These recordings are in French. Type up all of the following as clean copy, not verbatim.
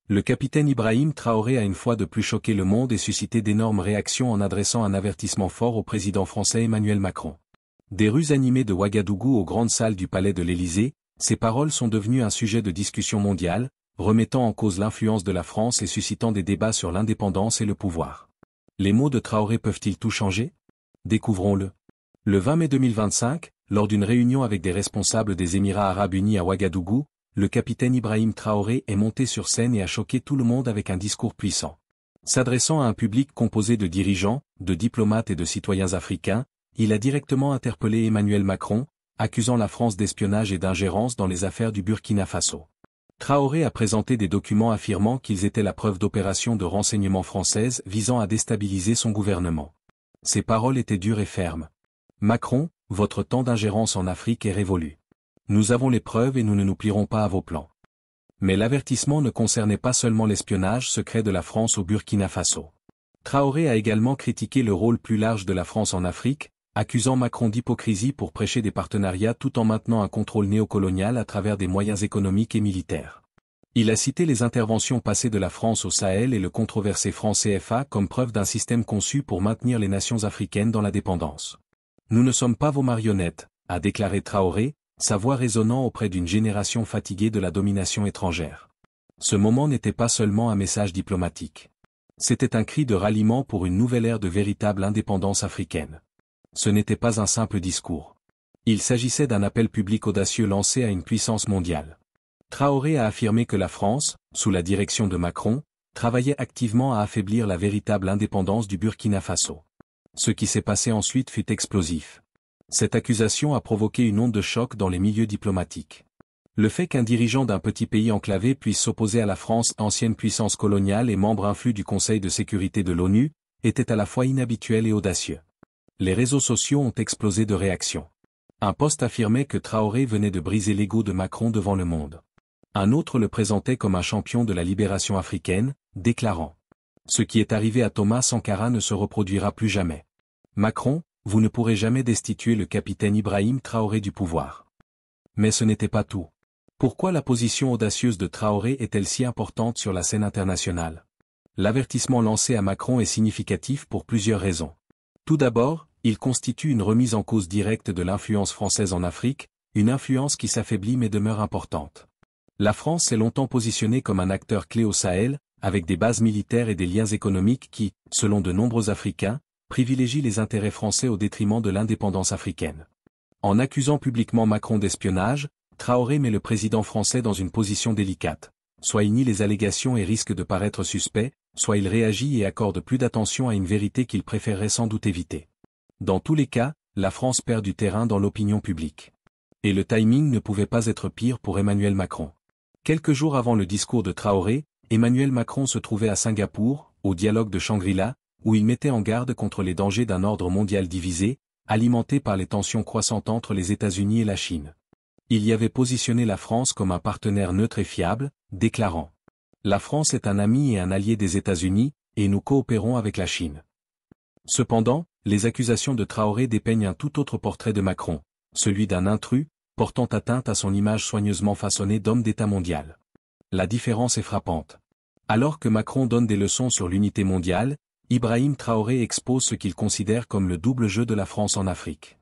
Le capitaine Ibrahim Traoré a une fois de plus choqué le monde et suscité d'énormes réactions en adressant un avertissement fort au président français Emmanuel Macron. Des rues animées de Ouagadougou aux grandes salles du palais de l'Élysée, ces paroles sont devenues un sujet de discussion mondiale, remettant en cause l'influence de la France et suscitant des débats sur l'indépendance et le pouvoir. Les mots de Traoré peuvent-ils tout changer? Découvrons-le. Le 20 mai 2025, lors d'une réunion avec des responsables des Émirats arabes unis à Ouagadougou, le capitaine Ibrahim Traoré est monté sur scène et a choqué tout le monde avec un discours puissant. S'adressant à un public composé de dirigeants, de diplomates et de citoyens africains, il a directement interpellé Emmanuel Macron, accusant la France d'espionnage et d'ingérence dans les affaires du Burkina Faso. Traoré a présenté des documents affirmant qu'ils étaient la preuve d'opérations de renseignement françaises visant à déstabiliser son gouvernement. Ses paroles étaient dures et fermes. Macron, votre temps d'ingérence en Afrique est révolu. Nous avons les preuves et nous ne nous plierons pas à vos plans. Mais l'avertissement ne concernait pas seulement l'espionnage secret de la France au Burkina Faso. Traoré a également critiqué le rôle plus large de la France en Afrique, accusant Macron d'hypocrisie pour prêcher des partenariats tout en maintenant un contrôle néocolonial à travers des moyens économiques et militaires. Il a cité les interventions passées de la France au Sahel et le controversé franc CFA comme preuve d'un système conçu pour maintenir les nations africaines dans la dépendance. Nous ne sommes pas vos marionnettes, a déclaré Traoré, sa voix résonnant auprès d'une génération fatiguée de la domination étrangère. Ce moment n'était pas seulement un message diplomatique. C'était un cri de ralliement pour une nouvelle ère de véritable indépendance africaine. Ce n'était pas un simple discours. Il s'agissait d'un appel public audacieux lancé à une puissance mondiale. Traoré a affirmé que la France, sous la direction de Macron, travaillait activement à affaiblir la véritable indépendance du Burkina Faso. Ce qui s'est passé ensuite fut explosif. Cette accusation a provoqué une onde de choc dans les milieux diplomatiques. Le fait qu'un dirigeant d'un petit pays enclavé puisse s'opposer à la France, ancienne puissance coloniale et membre influent du Conseil de sécurité de l'ONU, était à la fois inhabituel et audacieux. Les réseaux sociaux ont explosé de réactions. Un post affirmait que Traoré venait de briser l'ego de Macron devant le monde. Un autre le présentait comme un champion de la libération africaine, déclarant « Ce qui est arrivé à Thomas Sankara ne se reproduira plus jamais. Macron, vous ne pourrez jamais destituer le capitaine Ibrahim Traoré du pouvoir. » Mais ce n'était pas tout. Pourquoi la position audacieuse de Traoré est-elle si importante sur la scène internationale? L'avertissement lancé à Macron est significatif pour plusieurs raisons. Tout d'abord, il constitue une remise en cause directe de l'influence française en Afrique, une influence qui s'affaiblit mais demeure importante. La France s'est longtemps positionnée comme un acteur clé au Sahel, avec des bases militaires et des liens économiques qui, selon de nombreux Africains, privilégie les intérêts français au détriment de l'indépendance africaine. En accusant publiquement Macron d'espionnage, Traoré met le président français dans une position délicate. Soit il nie les allégations et risque de paraître suspect, soit il réagit et accorde plus d'attention à une vérité qu'il préférerait sans doute éviter. Dans tous les cas, la France perd du terrain dans l'opinion publique. Et le timing ne pouvait pas être pire pour Emmanuel Macron. Quelques jours avant le discours de Traoré, Emmanuel Macron se trouvait à Singapour, au dialogue de Shangri-La, où il mettait en garde contre les dangers d'un ordre mondial divisé, alimenté par les tensions croissantes entre les États-Unis et la Chine. Il y avait positionné la France comme un partenaire neutre et fiable, déclarant « La France est un ami et un allié des États-Unis, et nous coopérons avec la Chine. » Cependant, les accusations de Traoré dépeignent un tout autre portrait de Macron, celui d'un intrus, portant atteinte à son image soigneusement façonnée d'homme d'État mondial. La différence est frappante. Alors que Macron donne des leçons sur l'unité mondiale, Ibrahim Traoré expose ce qu'il considère comme le double jeu de la France en Afrique.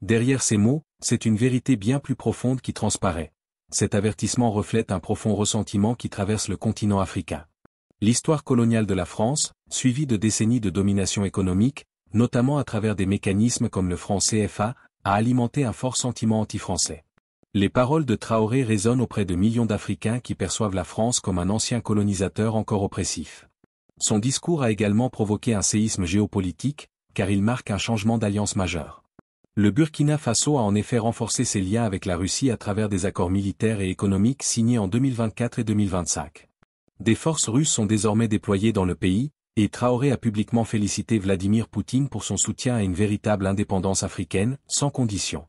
Derrière ces mots, c'est une vérité bien plus profonde qui transparaît. Cet avertissement reflète un profond ressentiment qui traverse le continent africain. L'histoire coloniale de la France, suivie de décennies de domination économique, notamment à travers des mécanismes comme le franc CFA, a alimenté un fort sentiment anti-français. Les paroles de Traoré résonnent auprès de millions d'Africains qui perçoivent la France comme un ancien colonisateur encore oppressif. Son discours a également provoqué un séisme géopolitique, car il marque un changement d'alliance majeure. Le Burkina Faso a en effet renforcé ses liens avec la Russie à travers des accords militaires et économiques signés en 2024 et 2025. Des forces russes sont désormais déployées dans le pays, et Traoré a publiquement félicité Vladimir Poutine pour son soutien à une véritable indépendance africaine, sans condition.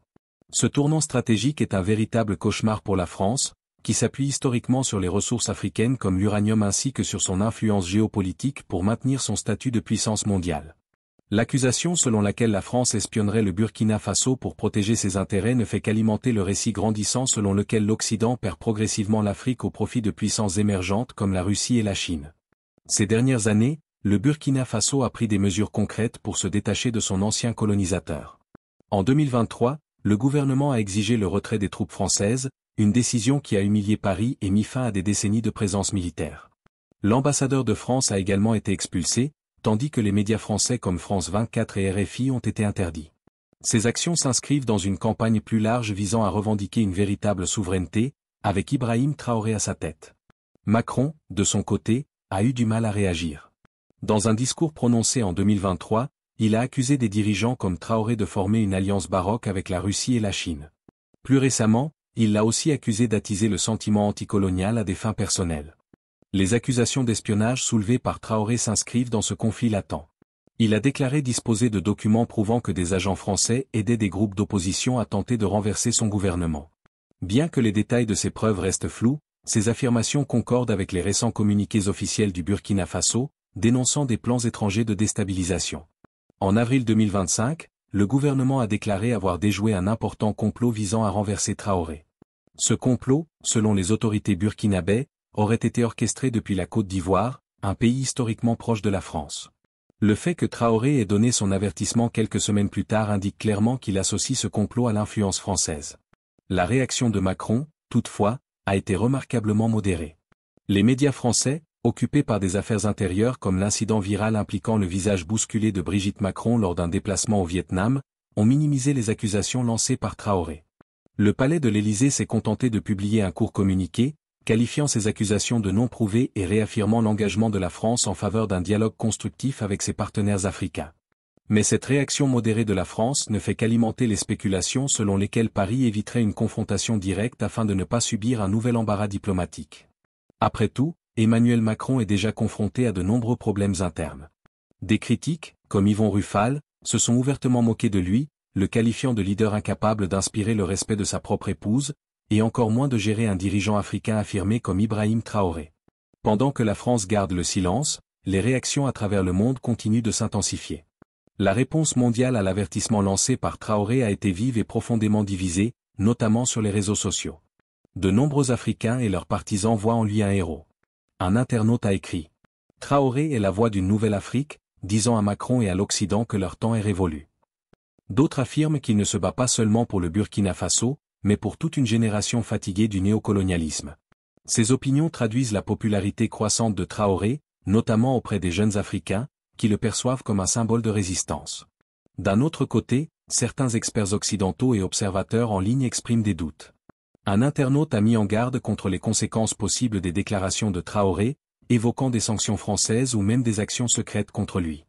Ce tournant stratégique est un véritable cauchemar pour la France, qui s'appuie historiquement sur les ressources africaines comme l'uranium ainsi que sur son influence géopolitique pour maintenir son statut de puissance mondiale. L'accusation selon laquelle la France espionnerait le Burkina Faso pour protéger ses intérêts ne fait qu'alimenter le récit grandissant selon lequel l'Occident perd progressivement l'Afrique au profit de puissances émergentes comme la Russie et la Chine. Ces dernières années, le Burkina Faso a pris des mesures concrètes pour se détacher de son ancien colonisateur. En 2023, le gouvernement a exigé le retrait des troupes françaises, une décision qui a humilié Paris et mis fin à des décennies de présence militaire. L'ambassadeur de France a également été expulsé, tandis que les médias français comme France 24 et RFI ont été interdits. Ces actions s'inscrivent dans une campagne plus large visant à revendiquer une véritable souveraineté, avec Ibrahim Traoré à sa tête. Macron, de son côté, a eu du mal à réagir. Dans un discours prononcé en 2023, il a accusé des dirigeants comme Traoré de former une alliance baroque avec la Russie et la Chine. Plus récemment, il l'a aussi accusé d'attiser le sentiment anticolonial à des fins personnelles. Les accusations d'espionnage soulevées par Traoré s'inscrivent dans ce conflit latent. Il a déclaré disposer de documents prouvant que des agents français aidaient des groupes d'opposition à tenter de renverser son gouvernement. Bien que les détails de ces preuves restent flous, ces affirmations concordent avec les récents communiqués officiels du Burkina Faso, dénonçant des plans étrangers de déstabilisation. En avril 2025, le gouvernement a déclaré avoir déjoué un important complot visant à renverser Traoré. Ce complot, selon les autorités burkinabais, aurait été orchestré depuis la Côte d'Ivoire, un pays historiquement proche de la France. Le fait que Traoré ait donné son avertissement quelques semaines plus tard indique clairement qu'il associe ce complot à l'influence française. La réaction de Macron, toutefois, a été remarquablement modérée. Les médias français, occupés par des affaires intérieures comme l'incident viral impliquant le visage bousculé de Brigitte Macron lors d'un déplacement au Vietnam, ont minimisé les accusations lancées par Traoré. Le palais de l'Élysée s'est contenté de publier un court communiqué, qualifiant ces accusations de non prouvées et réaffirmant l'engagement de la France en faveur d'un dialogue constructif avec ses partenaires africains. Mais cette réaction modérée de la France ne fait qu'alimenter les spéculations selon lesquelles Paris éviterait une confrontation directe afin de ne pas subir un nouvel embarras diplomatique. Après tout, Emmanuel Macron est déjà confronté à de nombreux problèmes internes. Des critiques, comme Yvon Ruffal, se sont ouvertement moqués de lui, le qualifiant de leader incapable d'inspirer le respect de sa propre épouse, et encore moins de gérer un dirigeant africain affirmé comme Ibrahim Traoré. Pendant que la France garde le silence, les réactions à travers le monde continuent de s'intensifier. La réponse mondiale à l'avertissement lancé par Traoré a été vive et profondément divisée, notamment sur les réseaux sociaux. De nombreux Africains et leurs partisans voient en lui un héros. Un internaute a écrit « Traoré est la voix d'une nouvelle Afrique, disant à Macron et à l'Occident que leur temps est révolu. » D'autres affirment qu'il ne se bat pas seulement pour le Burkina Faso, mais pour toute une génération fatiguée du néocolonialisme. Ces opinions traduisent la popularité croissante de Traoré, notamment auprès des jeunes Africains, qui le perçoivent comme un symbole de résistance. D'un autre côté, certains experts occidentaux et observateurs en ligne expriment des doutes. Un internaute a mis en garde contre les conséquences possibles des déclarations de Traoré, évoquant des sanctions françaises ou même des actions secrètes contre lui.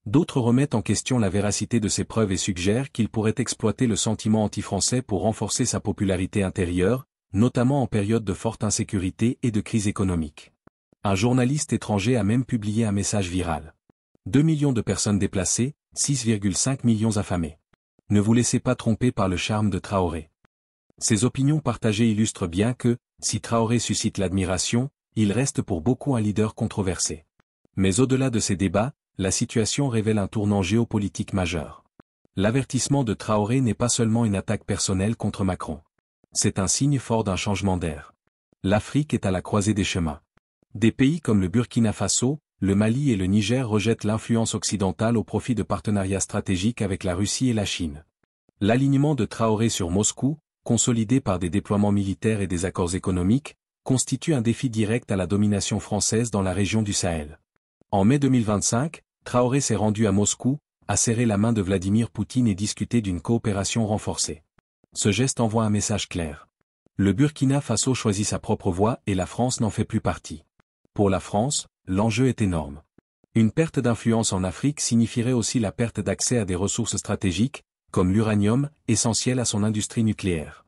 D'autres remettent en question la véracité de ces preuves et suggèrent qu'il pourrait exploiter le sentiment anti-français pour renforcer sa popularité intérieure, notamment en période de forte insécurité et de crise économique. Un journaliste étranger a même publié un message viral. 2 millions de personnes déplacées, 6,5 millions affamés. Ne vous laissez pas tromper par le charme de Traoré. Ces opinions partagées illustrent bien que, si Traoré suscite l'admiration, il reste pour beaucoup un leader controversé. Mais au-delà de ces débats, la situation révèle un tournant géopolitique majeur. L'avertissement de Traoré n'est pas seulement une attaque personnelle contre Macron. C'est un signe fort d'un changement d'air. L'Afrique est à la croisée des chemins. Des pays comme le Burkina Faso, le Mali et le Niger rejettent l'influence occidentale au profit de partenariats stratégiques avec la Russie et la Chine. L'alignement de Traoré sur Moscou, consolidé par des déploiements militaires et des accords économiques, constitue un défi direct à la domination française dans la région du Sahel. En mai 2025, Traoré s'est rendu à Moscou, a serré la main de Vladimir Poutine et discuté d'une coopération renforcée. Ce geste envoie un message clair. Le Burkina Faso choisit sa propre voie et la France n'en fait plus partie. Pour la France, l'enjeu est énorme. Une perte d'influence en Afrique signifierait aussi la perte d'accès à des ressources stratégiques, comme l'uranium, essentiel à son industrie nucléaire.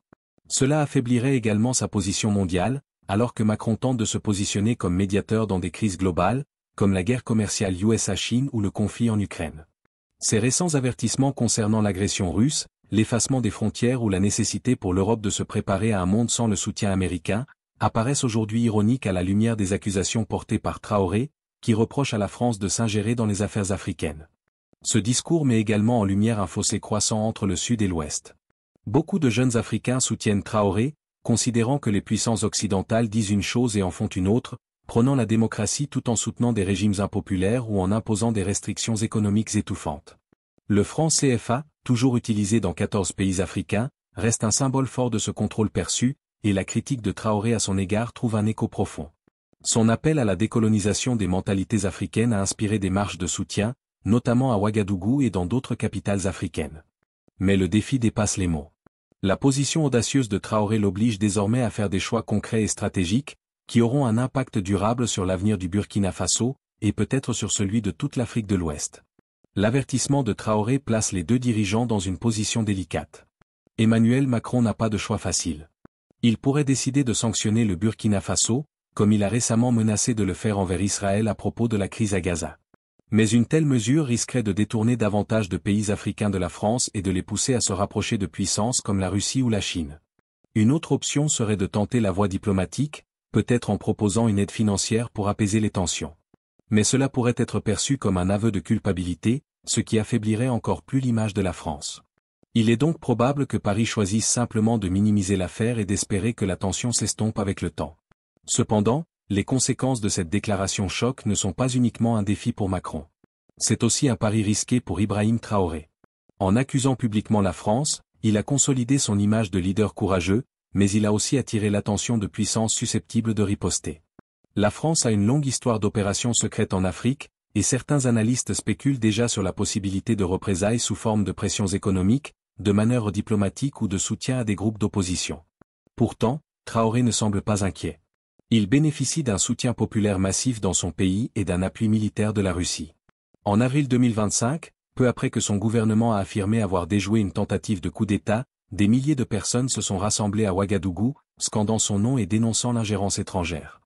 Cela affaiblirait également sa position mondiale, alors que Macron tente de se positionner comme médiateur dans des crises globales, comme la guerre commerciale USA-Chine ou le conflit en Ukraine. Ces récents avertissements concernant l'agression russe, l'effacement des frontières ou la nécessité pour l'Europe de se préparer à un monde sans le soutien américain, apparaissent aujourd'hui ironiques à la lumière des accusations portées par Traoré, qui reproche à la France de s'ingérer dans les affaires africaines. Ce discours met également en lumière un fossé croissant entre le Sud et l'Ouest. Beaucoup de jeunes Africains soutiennent Traoré, considérant que les puissances occidentales disent une chose et en font une autre, prônant la démocratie tout en soutenant des régimes impopulaires ou en imposant des restrictions économiques étouffantes. Le franc CFA, toujours utilisé dans 14 pays africains, reste un symbole fort de ce contrôle perçu, et la critique de Traoré à son égard trouve un écho profond. Son appel à la décolonisation des mentalités africaines a inspiré des marches de soutien, notamment à Ouagadougou et dans d'autres capitales africaines. Mais le défi dépasse les mots. La position audacieuse de Traoré l'oblige désormais à faire des choix concrets et stratégiques, qui auront un impact durable sur l'avenir du Burkina Faso, et peut-être sur celui de toute l'Afrique de l'Ouest. L'avertissement de Traoré place les deux dirigeants dans une position délicate. Emmanuel Macron n'a pas de choix facile. Il pourrait décider de sanctionner le Burkina Faso, comme il a récemment menacé de le faire envers Israël à propos de la crise à Gaza. Mais une telle mesure risquerait de détourner davantage de pays africains de la France et de les pousser à se rapprocher de puissances comme la Russie ou la Chine. Une autre option serait de tenter la voie diplomatique, peut-être en proposant une aide financière pour apaiser les tensions. Mais cela pourrait être perçu comme un aveu de culpabilité, ce qui affaiblirait encore plus l'image de la France. Il est donc probable que Paris choisisse simplement de minimiser l'affaire et d'espérer que la tension s'estompe avec le temps. Cependant, les conséquences de cette déclaration choc ne sont pas uniquement un défi pour Macron. C'est aussi un pari risqué pour Ibrahim Traoré. En accusant publiquement la France, il a consolidé son image de leader courageux, mais il a aussi attiré l'attention de puissances susceptibles de riposter. La France a une longue histoire d'opérations secrètes en Afrique, et certains analystes spéculent déjà sur la possibilité de représailles sous forme de pressions économiques, de manœuvres diplomatiques ou de soutien à des groupes d'opposition. Pourtant, Traoré ne semble pas inquiet. Il bénéficie d'un soutien populaire massif dans son pays et d'un appui militaire de la Russie. En avril 2025, peu après que son gouvernement a affirmé avoir déjoué une tentative de coup d'État, des milliers de personnes se sont rassemblées à Ouagadougou, scandant son nom et dénonçant l'ingérence étrangère.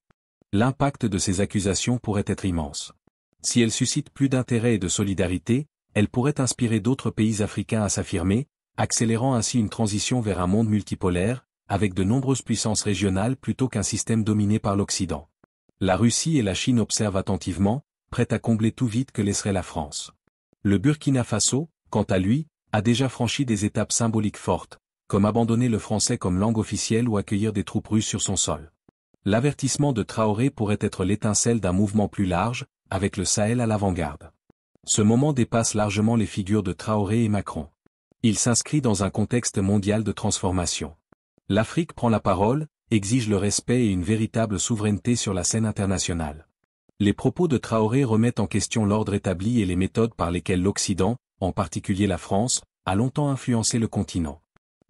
L'impact de ces accusations pourrait être immense. Si elles suscitent plus d'intérêt et de solidarité, elles pourraient inspirer d'autres pays africains à s'affirmer, accélérant ainsi une transition vers un monde multipolaire, avec de nombreuses puissances régionales plutôt qu'un système dominé par l'Occident. La Russie et la Chine observent attentivement, prêtes à combler tout vide que laisserait la France. Le Burkina Faso, quant à lui, a déjà franchi des étapes symboliques fortes, comme abandonner le français comme langue officielle ou accueillir des troupes russes sur son sol. L'avertissement de Traoré pourrait être l'étincelle d'un mouvement plus large, avec le Sahel à l'avant-garde. Ce moment dépasse largement les figures de Traoré et Macron. Il s'inscrit dans un contexte mondial de transformation. L'Afrique prend la parole, exige le respect et une véritable souveraineté sur la scène internationale. Les propos de Traoré remettent en question l'ordre établi et les méthodes par lesquelles l'Occident, en particulier la France, a longtemps influencé le continent.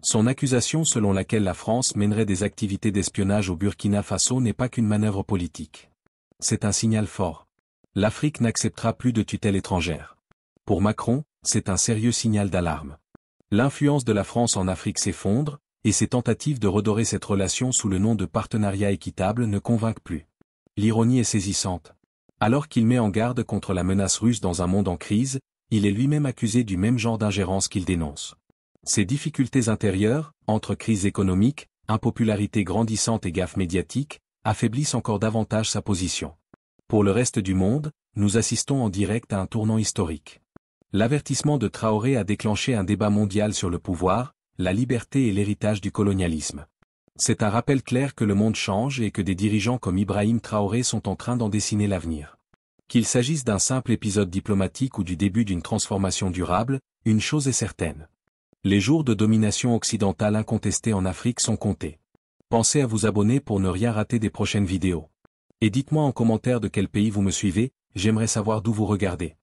Son accusation selon laquelle la France mènerait des activités d'espionnage au Burkina Faso n'est pas qu'une manœuvre politique. C'est un signal fort. L'Afrique n'acceptera plus de tutelle étrangère. Pour Macron, c'est un sérieux signal d'alarme. L'influence de la France en Afrique s'effondre, et ses tentatives de redorer cette relation sous le nom de partenariat équitable ne convainquent plus. L'ironie est saisissante. Alors qu'il met en garde contre la menace russe dans un monde en crise, il est lui-même accusé du même genre d'ingérence qu'il dénonce. Ces difficultés intérieures, entre crise économique, impopularité grandissante et gaffes médiatiques, affaiblissent encore davantage sa position. Pour le reste du monde, nous assistons en direct à un tournant historique. L'avertissement de Traoré a déclenché un débat mondial sur le pouvoir, la liberté et l'héritage du colonialisme. C'est un rappel clair que le monde change et que des dirigeants comme Ibrahim Traoré sont en train d'en dessiner l'avenir. Qu'il s'agisse d'un simple épisode diplomatique ou du début d'une transformation durable, une chose est certaine. Les jours de domination occidentale incontestée en Afrique sont comptés. Pensez à vous abonner pour ne rien rater des prochaines vidéos. Et dites-moi en commentaire de quel pays vous me suivez, j'aimerais savoir d'où vous regardez.